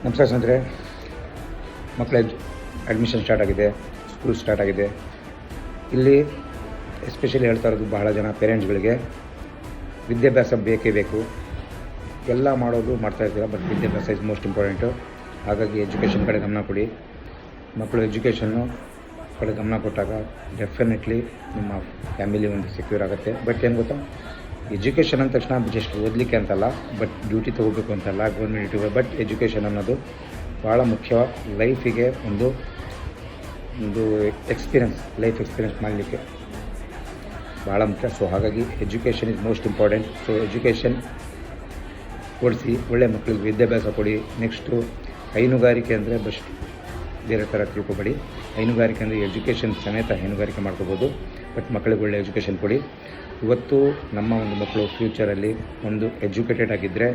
ನಮಸ್ಕಾರ ಸ್ನೇಹಿತರೆ, ಮಕ್ಕಳ ಅಡ್ಮಿಷನ್ ಸ್ಟಾರ್ಟ್ ಆಗಿದೆ, ಸ್ಕೂಲ್ ಸ್ಟಾರ್ಟ್ ಆಗಿದೆ. ಇಲ್ಲಿ ಎಸ್ಪೆಷಲಿ ಹೇಳ್ತಾ ಇರೋದು ಬಹಳ ಜನ ಪೇರೆಂಟ್ಸ್ಗಳಿಗೆ ವಿದ್ಯಾಭ್ಯಾಸ ಬೇಕೇ ಬೇಕು. ಎಲ್ಲ ಮಾಡೋದು ಮಾಡ್ತಾಯಿರ್ತೀರ, ಬಟ್ ವಿದ್ಯಾಭ್ಯಾಸ ಇಸ್ ಮೋಸ್ಟ್ ಇಂಪಾರ್ಟೆಂಟು. ಹಾಗಾಗಿ ಎಜುಕೇಷನ್ ಕಡೆ ಗಮನ ಕೊಡಿ. ಮಕ್ಕಳು ಎಜುಕೇಷನ್ನು ಕಡೆ ಗಮನ ಕೊಟ್ಟಾಗ ಡೆಫಿನೆಟ್ಲಿ ನಿಮ್ಮ ಫ್ಯಾಮಿಲಿ ಒಂದು ಸೆಕ್ಯೂರ್ ಆಗುತ್ತೆ. ಬಟ್ ಏನು ಗೊತ್ತಾ, ಎಜುಕೇಷನ್ ಅಂದ ತಕ್ಷಣ ಜಸ್ಟ್ ಓದಲಿಕ್ಕೆ ಅಂತಲ್ಲ, ಬಟ್ ಡ್ಯೂಟಿ ತೊಗೋಬೇಕು ಅಂತಲ್ಲ, ಗೌರ್ಮೆಂಟ್ ಡ್ಯೂಟಿ. ಬಟ್ ಎಜುಕೇಷನ್ ಅನ್ನೋದು ಭಾಳ ಮುಖ್ಯ. ಲೈಫಿಗೆ ಒಂದು ಲೈಫ್ ಎಕ್ಸ್ಪೀರಿಯೆನ್ಸ್ ಮಾಡಲಿಕ್ಕೆ ಭಾಳ ಮುಖ್ಯ. ಸೊ ಹಾಗಾಗಿ education is most important. So education ಕೊಡಿಸಿ, ಒಳ್ಳೆ ಮಕ್ಕಳಿಗೆ ವಿದ್ಯಾಭ್ಯಾಸ ಕೊಡಿ. ನೆಕ್ಸ್ಟು ಹೈನುಗಾರಿಕೆ ಅಂದರೆ ಬೆಸ್ಟ್, ಬೇರೆ ಥರ ತಿಳ್ಕೊಬೇಡಿ. ಹೈನುಗಾರಿಕೆ ಅಂದರೆ ಎಜುಕೇಷನ್ ಸಮೇತ ಹೈನುಗಾರಿಕೆ ಮಾಡ್ಕೋಬೋದು. ಬಟ್ ಮಕ್ಕಳಿಗೆ ಒಳ್ಳೆ ಎಜುಕೇಷನ್ ಕೊಡಿ. ಇವತ್ತು ನಮ್ಮ ಒಂದು ಮಕ್ಕಳು ಫ್ಯೂಚರಲ್ಲಿ ಒಂದು ಎಜುಕೇಟೆಡ್ ಆಗಿದ್ದರೆ